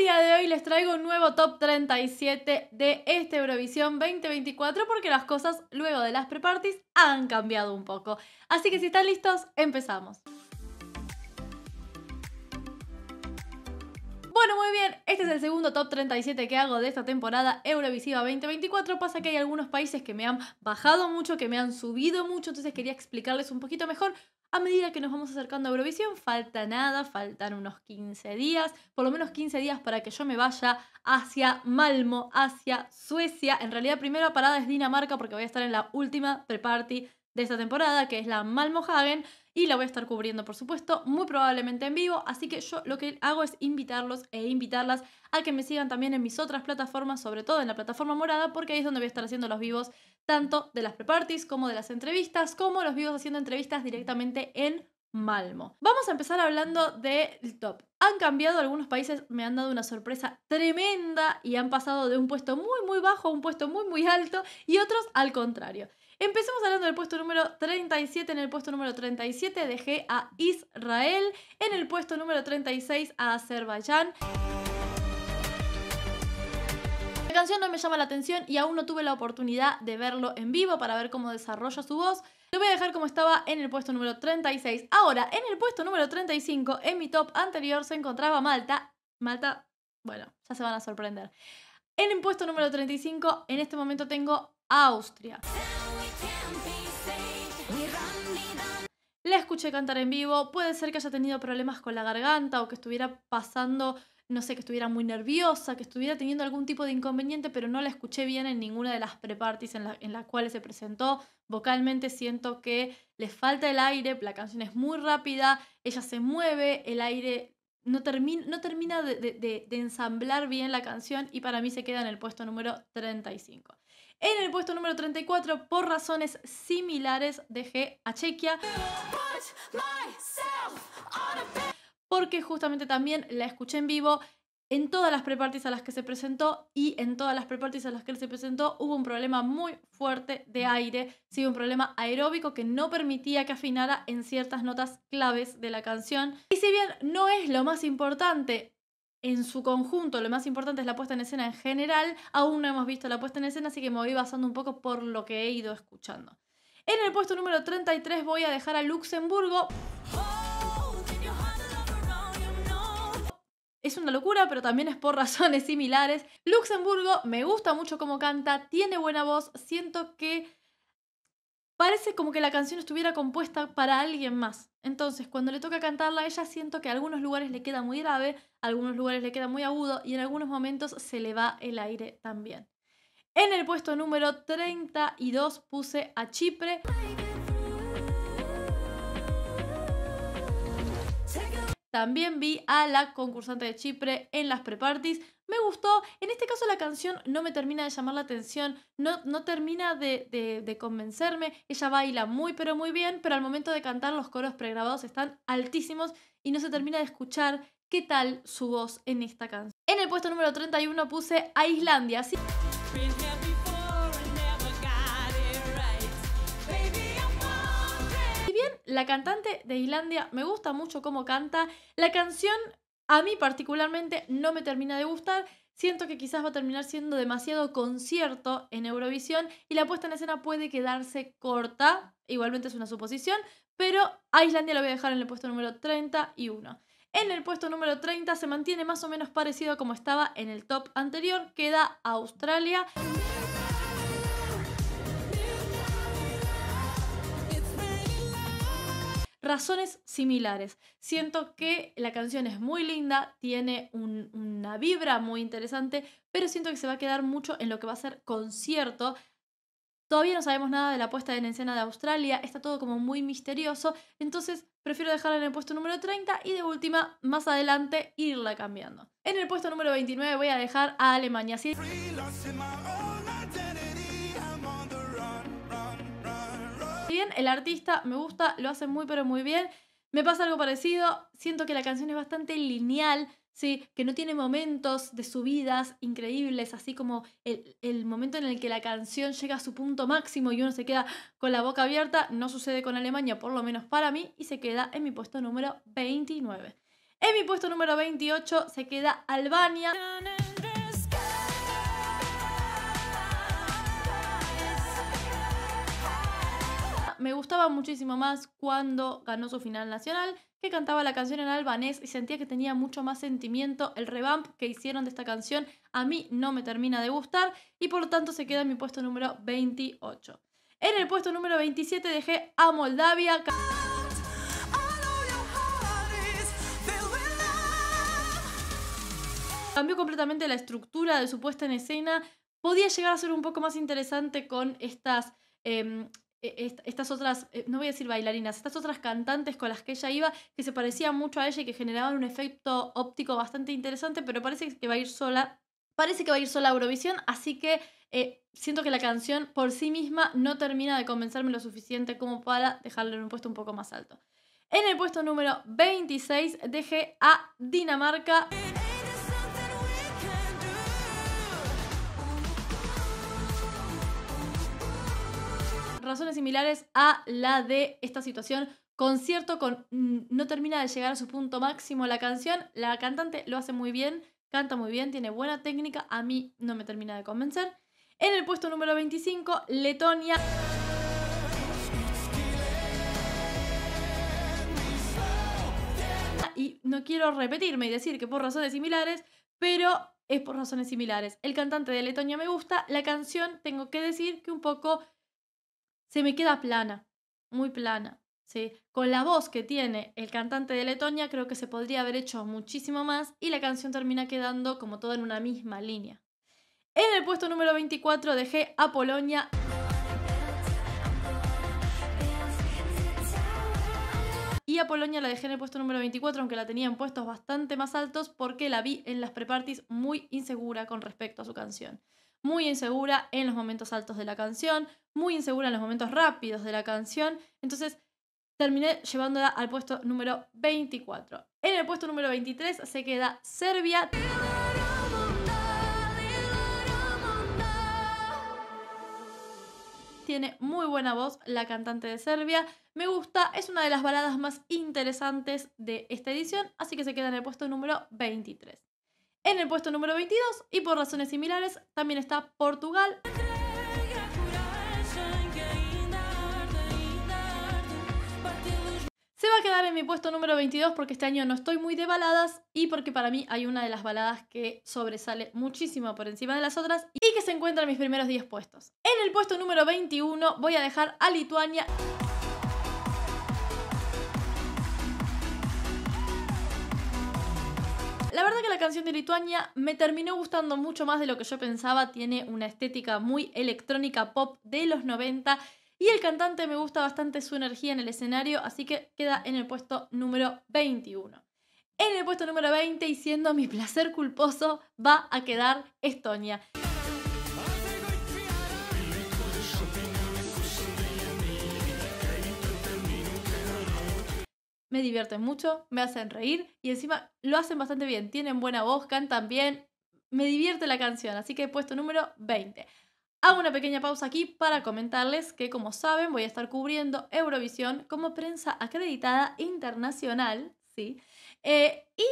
día de hoy les traigo un nuevo top 37 de este Eurovisión 2024 porque las cosas luego de las pre-parties han cambiado un poco. Así que si están listos, empezamos. Bueno, muy bien, este es el segundo top 37 que hago de esta temporada Eurovisiva 2024. Pasa que hay algunos países que me han bajado mucho, que me han subido mucho, entonces quería explicarles un poquito mejor. A medida que nos vamos acercando a Eurovisión, falta nada, faltan unos 15 días, por lo menos 15 días para que yo me vaya hacia Malmö, hacia Suecia. En realidad, primera parada es Dinamarca porque voy a estar en la última pre-party de esta temporada, que es la Malmö Hagen, y la voy a estar cubriendo, por supuesto, muy probablemente en vivo, así que yo lo que hago es invitarlos e invitarlas a que me sigan también en mis otras plataformas, sobre todo en la plataforma morada, porque ahí es donde voy a estar haciendo los vivos tanto de las pre-parties como de las entrevistas, como los vivos haciendo entrevistas directamente en Malmö. Vamos a empezar hablando del top. Han cambiado, algunos países me han dado una sorpresa tremenda y han pasado de un puesto muy bajo a un puesto muy alto, y otros al contrario. Empecemos hablando del puesto número 37. En el puesto número 37 dejé a Israel. En el puesto número 36 a Azerbaiyán. La canción no me llama la atención y aún no tuve la oportunidad de verlo en vivo para ver cómo desarrolla su voz. Lo voy a dejar como estaba en el puesto número 36. Ahora, en el puesto número 35, en mi top anterior, se encontraba Malta. Malta, bueno, ya se van a sorprender. En el puesto número 35, en este momento tengo a Austria. La escuché cantar en vivo, puede ser que haya tenido problemas con la garganta o que estuviera pasando, no sé, que estuviera muy nerviosa, que estuviera teniendo algún tipo de inconveniente, pero no la escuché bien en ninguna de las pre-parties en las cuales se presentó. Vocalmente siento que le falta el aire, la canción es muy rápida, ella se mueve, el aire no termina de ensamblar bien la canción y para mí se queda en el puesto número 35. En el puesto número 34, por razones similares, dejé a Chequia. Porque justamente también la escuché en vivo en todas las pre-parties a las que se presentó, y en todas las pre-parties a las que él se presentó hubo un problema muy fuerte de aire, sí, un problema aeróbico que no permitía que afinara en ciertas notas claves de la canción. Y si bien no es lo más importante en su conjunto, lo más importante es la puesta en escena en general, aún no hemos visto la puesta en escena, así que me voy basando un poco por lo que he ido escuchando. En el puesto número 33 voy a dejar a Luxemburgo. Es una locura, pero también es por razones similares. Luxemburgo me gusta mucho cómo canta, tiene buena voz, siento que parece como que la canción estuviera compuesta para alguien más. Entonces, cuando le toca cantarla a ella, siento que a algunos lugares le queda muy grave, a algunos lugares le queda muy agudo y en algunos momentos se le va el aire también. En el puesto número 32 puse a Chipre. También vi a la concursante de Chipre en las pre-parties. Me gustó. En este caso la canción no me termina de llamar la atención, no termina de convencerme. Ella baila muy pero muy bien, pero al momento de cantar los coros pregrabados están altísimos y no se termina de escuchar qué tal su voz en esta canción. En el puesto número 31 puse a Islandia. ¿Sí? La cantante de Islandia me gusta mucho cómo canta. La canción a mí particularmente no me termina de gustar. Siento que quizás va a terminar siendo demasiado concierto en Eurovisión y la puesta en escena puede quedarse corta. Igualmente es una suposición, pero a Islandia lo voy a dejar en el puesto número 31. En el puesto número 30 se mantiene más o menos parecido a como estaba en el top anterior. Queda Australia. Razones similares. Siento que la canción es muy linda, tiene una vibra muy interesante, pero siento que se va a quedar mucho en lo que va a ser concierto. Todavía no sabemos nada de la puesta en escena de Australia, está todo como muy misterioso, entonces prefiero dejarla en el puesto número 30 y de última, más adelante, irla cambiando. En el puesto número 29 voy a dejar a Alemania. ¿Sí? Si bien el artista me gusta, lo hace muy pero muy bien, me pasa algo parecido. Siento que la canción es bastante lineal, ¿sí? Que no tiene momentos de subidas increíbles, así como el momento en el que la canción llega a su punto máximo y uno se queda con la boca abierta. No sucede con Alemania, por lo menos para mí, y se queda en mi puesto número 29. En mi puesto número 28 se queda Albania. Me gustaba muchísimo más cuando ganó su final nacional, que cantaba la canción en albanés y sentía que tenía mucho más sentimiento. El revamp que hicieron de esta canción a mí no me termina de gustar y por lo tanto se queda en mi puesto número 28. En el puesto número 27 dejé a Moldavia. Cambió completamente la estructura de su puesta en escena. Podía llegar a ser un poco más interesante con estas otras, no voy a decir bailarinas, estas otras cantantes con las que ella iba, que se parecían mucho a ella y que generaban un efecto óptico bastante interesante, pero parece que va a ir sola. Parece que va a ir sola a Eurovisión, así que siento que la canción por sí misma no termina de convencerme lo suficiente como para dejarle en un puesto un poco más alto. En el puesto número 26 dejé a Dinamarca. Razones similares a la de esta situación. Concierto con no termina de llegar a su punto máximo la canción. La cantante lo hace muy bien, canta muy bien, tiene buena técnica. A mí no me termina de convencer. En el puesto número 25, Letonia. Y no quiero repetirme y decir que por razones similares, pero es por razones similares. El cantante de Letonia me gusta. La canción, tengo que decir que un poco se me queda plana, muy plana, ¿sí? Con la voz que tiene el cantante de Letonia creo que se podría haber hecho muchísimo más y la canción termina quedando como toda en una misma línea. En el puesto número 24 dejé a Polonia. Y a Polonia la dejé en el puesto número 24, aunque la tenía en puestos bastante más altos porque la vi en las pre-parties muy insegura con respecto a su canción. Muy insegura en los momentos altos de la canción, muy insegura en los momentos rápidos de la canción. Entonces terminé llevándola al puesto número 24. En el puesto número 23 se queda Serbia. Tiene muy buena voz la cantante de Serbia. Me gusta, es una de las baladas más interesantes de esta edición, así que se queda en el puesto número 23. En el puesto número 22, y por razones similares, también está Portugal. Se va a quedar en mi puesto número 22 porque este año no estoy muy de baladas y porque para mí hay una de las baladas que sobresale muchísimo por encima de las otras y que se encuentra en mis primeros 10 puestos. En el puesto número 21 voy a dejar a Lituania. La verdad que la canción de Lituania me terminó gustando mucho más de lo que yo pensaba. Tiene una estética muy electrónica pop de los 90 y el cantante me gusta bastante su energía en el escenario, así que queda en el puesto número 21. En el puesto número 20, y siendo mi placer culposo, va a quedar Estonia. Me divierten mucho, me hacen reír y encima lo hacen bastante bien. Tienen buena voz, cantan bien. Me divierte la canción, así que he puesto número 20. Hago una pequeña pausa aquí para comentarles que, como saben, voy a estar cubriendo Eurovisión como prensa acreditada internacional, ¿sí? Y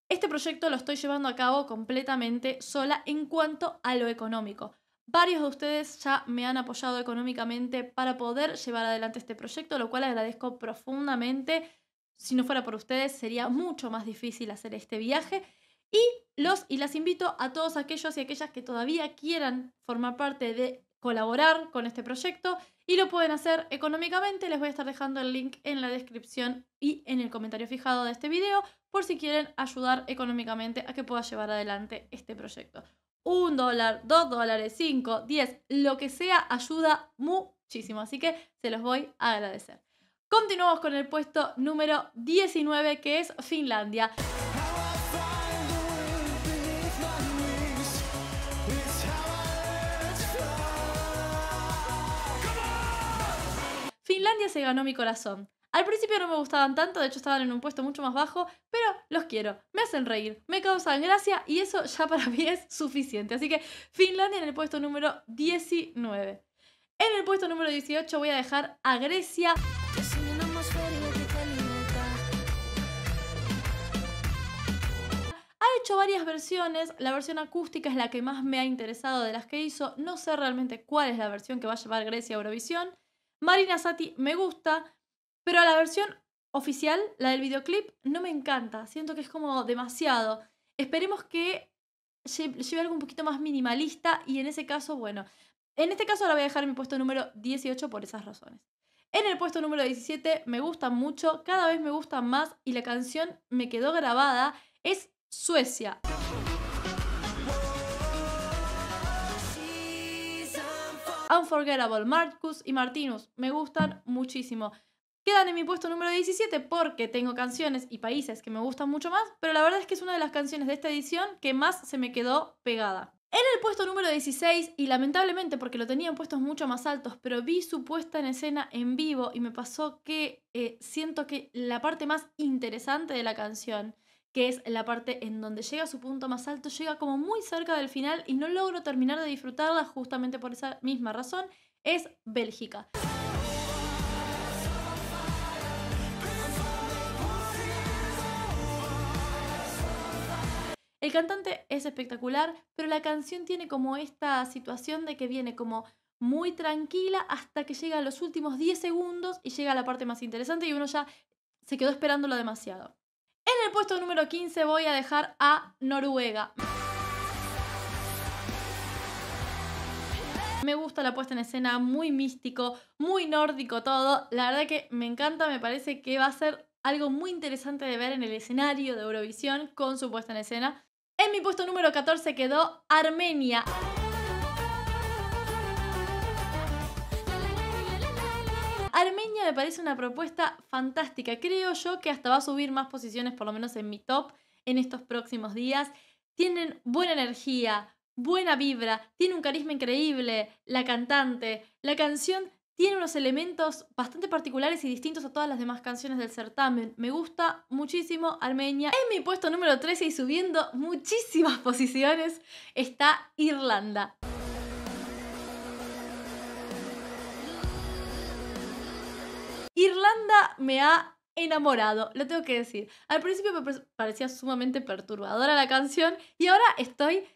este proyecto lo estoy llevando a cabo completamente sola en cuanto a lo económico. Varios de ustedes ya me han apoyado económicamente para poder llevar adelante este proyecto, lo cual agradezco profundamente. Si no fuera por ustedes, sería mucho más difícil hacer este viaje. Y las invito a todos aquellos y aquellas que todavía quieran formar parte de colaborar con este proyecto y lo pueden hacer económicamente. Les voy a estar dejando el link en la descripción y en el comentario fijado de este video por si quieren ayudar económicamente a que pueda llevar adelante este proyecto. $1, $2, $5, 10, lo que sea ayuda muchísimo, así que se los voy a agradecer. Continuamos con el puesto número 19, que es Finlandia. Finlandia se ganó mi corazón. Al principio no me gustaban tanto, de hecho estaban en un puesto mucho más bajo, pero los quiero, me hacen reír, me causan gracia y eso ya para mí es suficiente. Así que Finlandia en el puesto número 19. En el puesto número 18 voy a dejar a Grecia. hecho varias versiones, la versión acústica es la que más me ha interesado de las que hizo, no sé realmente cuál es la versión que va a llevar Grecia a Eurovisión. Marina Satti me gusta, pero la versión oficial, la del videoclip, no me encanta, siento que es como demasiado. Esperemos que lleve algo un poquito más minimalista y en ese caso, bueno, en este caso la voy a dejar en mi puesto número 18 por esas razones. En el puesto número 17 me gustan mucho, cada vez me gustan más y la canción me quedó grabada, es Suecia. Unforgettable, Marcus y Martinus me gustan muchísimo. Quedan en mi puesto número 17 porque tengo canciones y países que me gustan mucho más, pero la verdad es que es una de las canciones de esta edición que más se me quedó pegada. En el puesto número 16, y lamentablemente porque lo tenía en puestos mucho más altos, pero vi su puesta en escena en vivo y me pasó que siento que la parte más interesante de la canción, que es la parte en donde llega a su punto más alto, llega como muy cerca del final y no logro terminar de disfrutarla justamente por esa misma razón, es Bélgica. El cantante es espectacular, pero la canción tiene como esta situación de que viene como muy tranquila hasta que llega a los últimos 10 segundos y llega a la parte más interesante y uno ya se quedó esperándolo demasiado. En el puesto número 15 voy a dejar a Noruega. Me gusta la puesta en escena, muy místico, muy nórdico todo. La verdad que me encanta, me parece que va a ser algo muy interesante de ver en el escenario de Eurovisión con su puesta en escena. En mi puesto número 14 quedó Armenia. Armenia me parece una propuesta fantástica. Creo yo que hasta va a subir más posiciones, por lo menos en mi top, en estos próximos días. Tienen buena energía, buena vibra, tiene un carisma increíble, la cantante, la canción tiene unos elementos bastante particulares y distintos a todas las demás canciones del certamen. Me gusta muchísimo Armenia. En mi puesto número 13 y subiendo muchísimas posiciones está Irlanda. Irlanda me ha enamorado, lo tengo que decir. Al principio me parecía sumamente perturbadora la canción y ahora estoy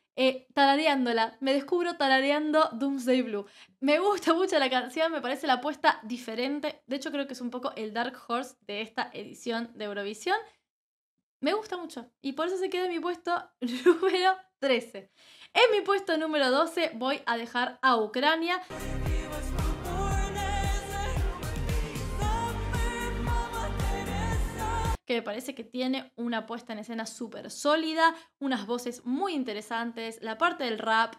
tarareándola. Me descubro tarareando Doomsday Blue. Me gusta mucho la canción, me parece la apuesta diferente. De hecho, creo que es un poco el Dark Horse de esta edición de Eurovisión. Me gusta mucho y por eso se queda en mi puesto número 13. En mi puesto número 12 voy a dejar a Ucrania. Que me parece que tiene una puesta en escena súper sólida, unas voces muy interesantes, la parte del rap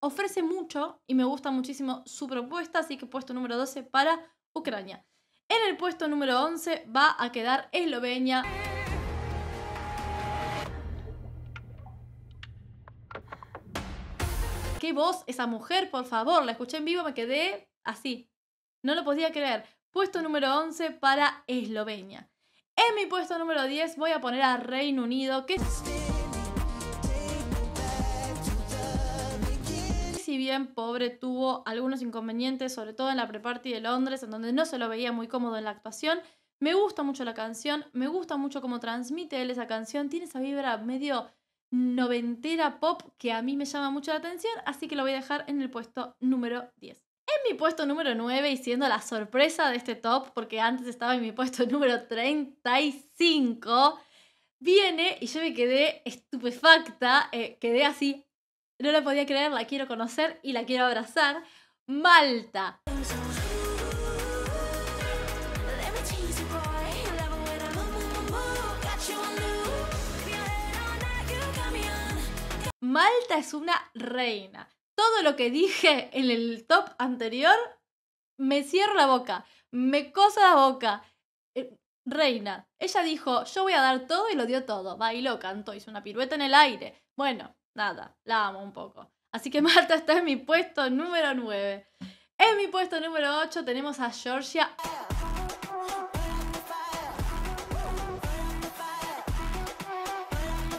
ofrece mucho y me gusta muchísimo su propuesta, así que puesto número 12 para Ucrania. En el puesto número 11 va a quedar Eslovenia. ¡Qué voz esa mujer, por favor! La escuché en vivo, me quedé así. No lo podía creer. Puesto número 11 para Eslovenia. En mi puesto número 10 voy a poner a Reino Unido, que si bien pobre tuvo algunos inconvenientes, sobre todo en la pre-party de Londres, en donde no se lo veía muy cómodo en la actuación. Me gusta mucho la canción, me gusta mucho cómo transmite él esa canción, tiene esa vibra medio noventera pop que a mí me llama mucho la atención, así que lo voy a dejar en el puesto número 10. En mi puesto número 9, y siendo la sorpresa de este top, porque antes estaba en mi puesto número 35, viene y yo me quedé estupefacta, quedé así, no la podía creer, la quiero conocer y la quiero abrazar, Malta. Malta es una reina. Todo lo que dije en el top anterior, me cierro la boca, me coso la boca. Reina. Ella dijo, yo voy a dar todo y lo dio todo. Bailó, cantó, hizo una pirueta en el aire. Bueno, nada, la amo un poco. Así que Malta está en mi puesto número 9. En mi puesto número 8 tenemos a Georgia.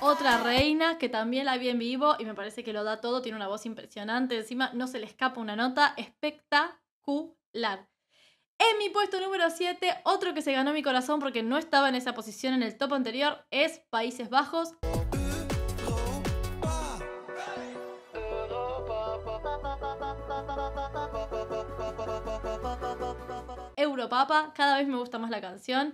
Otra reina que también la vi en vivo y me parece que lo da todo, tiene una voz impresionante, encima no se le escapa una nota, espectacular. En mi puesto número 7, otro que se ganó mi corazón porque no estaba en esa posición en el top anterior, es Países Bajos. Europapa. Cada vez me gusta más la canción.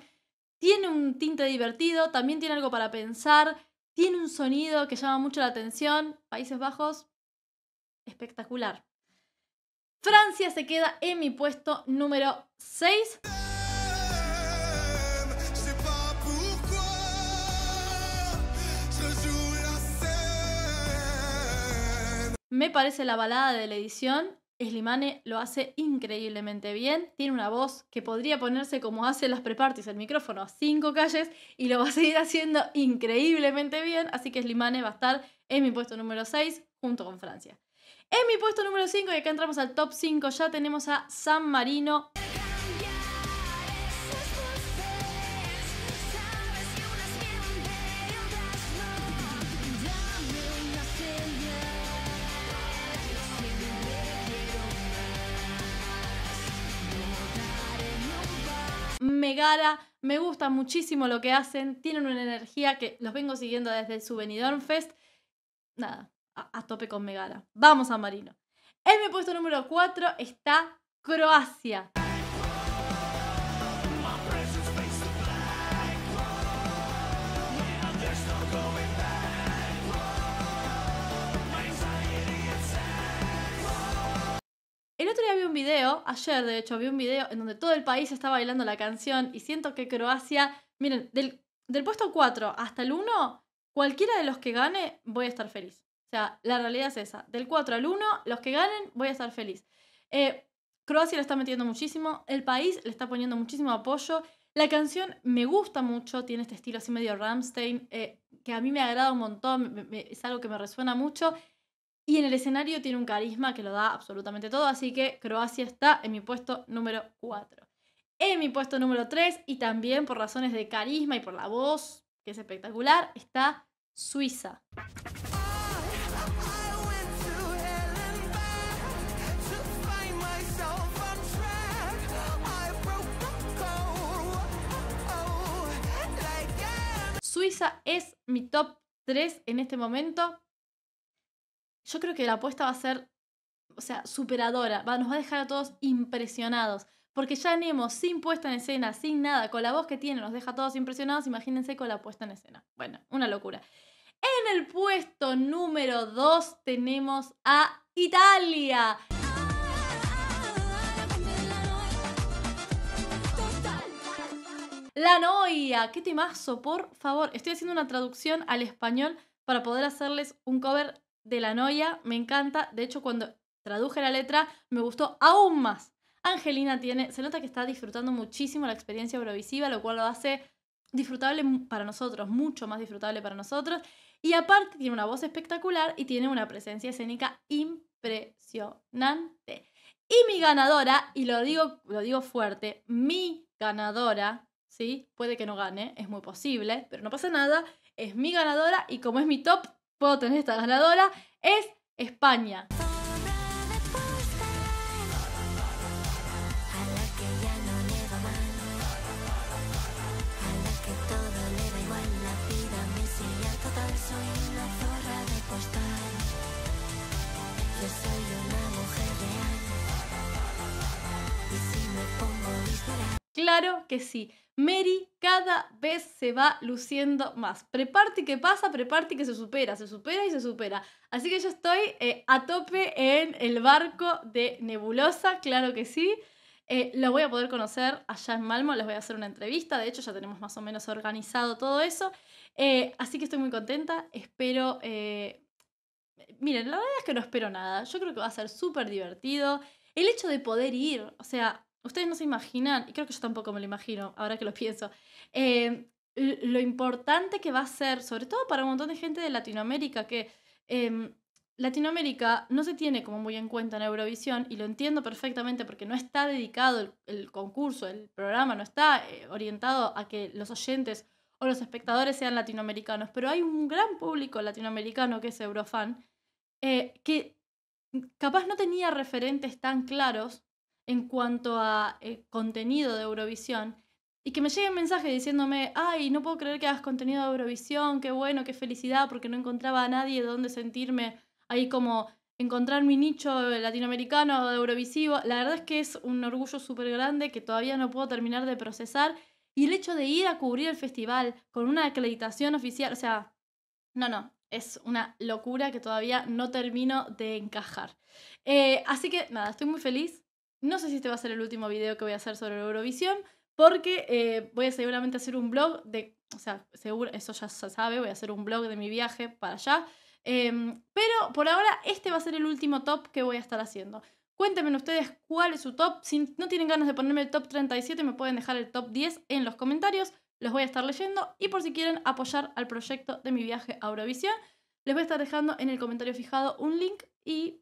Tiene un tinte divertido, también tiene algo para pensar, tiene un sonido que llama mucho la atención. Países Bajos, espectacular. Francia se queda en mi puesto número 6. Me parece la balada de la edición. Slimane lo hace increíblemente bien. Tiene una voz que podría ponerse como hace las pre-parties, el micrófono a 5 calles, y lo va a seguir haciendo increíblemente bien. Así que Slimane va a estar en mi puesto número 6 junto con Francia. En mi puesto número 5, y acá entramos al top 5, ya tenemos a San Marino. Megara, me gusta muchísimo lo que hacen, tienen una energía que los vengo siguiendo desde su Benidorm Fest. Nada, a tope con Megara. Vamos a Marino. En mi puesto número 4 está Croacia. El otro día vi un video, ayer de hecho vi un video en donde todo el país está bailando la canción y siento que Croacia, miren, del puesto 4 hasta el 1, cualquiera de los que gane voy a estar feliz. O sea, la realidad es esa. Del 4 al 1, los que ganen voy a estar feliz. Croacia le está metiendo muchísimo, el país le está poniendo muchísimo apoyo. La canción me gusta mucho, tiene este estilo así medio Rammstein, que a mí me agrada un montón, es algo que me resuena mucho. Y en el escenario tiene un carisma que lo da absolutamente todo, así que Croacia está en mi puesto número 4. En mi puesto número 3, y también por razones de carisma y por la voz, que es espectacular, está Suiza. Suiza es mi top 3 en este momento. Yo creo que la apuesta va a ser, o sea, superadora. Nos va a dejar a todos impresionados. Porque ya Nemo, sin puesta en escena, sin nada, con la voz que tiene, nos deja a todos impresionados. Imagínense con la puesta en escena. Bueno, una locura. En el puesto número 2 tenemos a Italia. La Noia. ¡Qué temazo, por favor! Estoy haciendo una traducción al español para poder hacerles un cover de La Noia. Me encanta. De hecho, cuando traduje la letra, me gustó aún más. Angelina se nota que está disfrutando muchísimo la experiencia eurovisiva, lo cual lo hace disfrutable para nosotros, mucho más disfrutable para nosotros. Y aparte tiene una voz espectacular y tiene una presencia escénica impresionante. Y mi ganadora, y lo digo fuerte, mi ganadora, ¿sí? Puede que no gane, es muy posible, pero no pasa nada, es mi ganadora y como es mi top, puedo tener esta ganadora, es España. Claro que sí. Mary cada vez se va luciendo más. Pre-party que pasa, pre-party que se supera y se supera. Así que yo estoy a tope en el barco de Nebulosa, claro que sí. Lo voy a poder conocer allá en Malmo, les voy a hacer una entrevista. De hecho, ya tenemos más o menos organizado todo eso. Así que estoy muy contenta. Espero... miren, la verdad es que no espero nada. Yo creo que va a ser súper divertido. El hecho de poder ir, o sea... Ustedes no se imaginan, y creo que yo tampoco me lo imagino, ahora que lo pienso, lo importante que va a ser, sobre todo para un montón de gente de Latinoamérica, que Latinoamérica no se tiene como muy en cuenta en Eurovisión, y lo entiendo perfectamente porque no está dedicado el concurso, el programa, no está orientado a que los oyentes o los espectadores sean latinoamericanos, pero hay un gran público latinoamericano que es Eurofan, que capaz no tenía referentes tan claros en cuanto a contenido de Eurovisión, y que me llegue un mensaje diciéndome, ay, no puedo creer que hagas contenido de Eurovisión, qué bueno, qué felicidad, porque no encontraba a nadie donde sentirme ahí como encontrar mi nicho latinoamericano de Eurovisivo. La verdad es que es un orgullo súper grande que todavía no puedo terminar de procesar. Y el hecho de ir a cubrir el festival con una acreditación oficial, o sea, no, es una locura que todavía no termino de encajar. Así que nada, estoy muy feliz. No sé si este va a ser el último video que voy a hacer sobre Eurovisión, porque voy a seguramente hacer un blog de, o sea, seguro, eso ya se sabe, voy a hacer un blog de mi viaje para allá. Pero por ahora este va a ser el último top que voy a estar haciendo. Cuéntenme ustedes cuál es su top. Si no tienen ganas de ponerme el top 37, me pueden dejar el top 10 en los comentarios. Los voy a estar leyendo. Y por si quieren apoyar al proyecto de mi viaje a Eurovisión, les voy a estar dejando en el comentario fijado un link y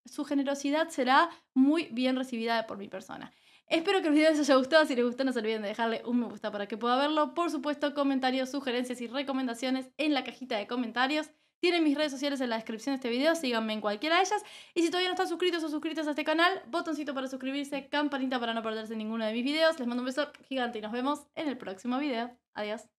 su generosidad será muy bien recibida por mi persona. Espero que el video les haya gustado. Si les gustó, no se olviden de dejarle un me gusta para que pueda verlo. Por supuesto, comentarios, sugerencias y recomendaciones en la cajita de comentarios. Tienen mis redes sociales en la descripción de este video, síganme en cualquiera de ellas. Y si todavía no están suscritos o suscritas a este canal, botoncito para suscribirse, campanita para no perderse ninguno de mis videos. Les mando un beso gigante y nos vemos en el próximo video. Adiós.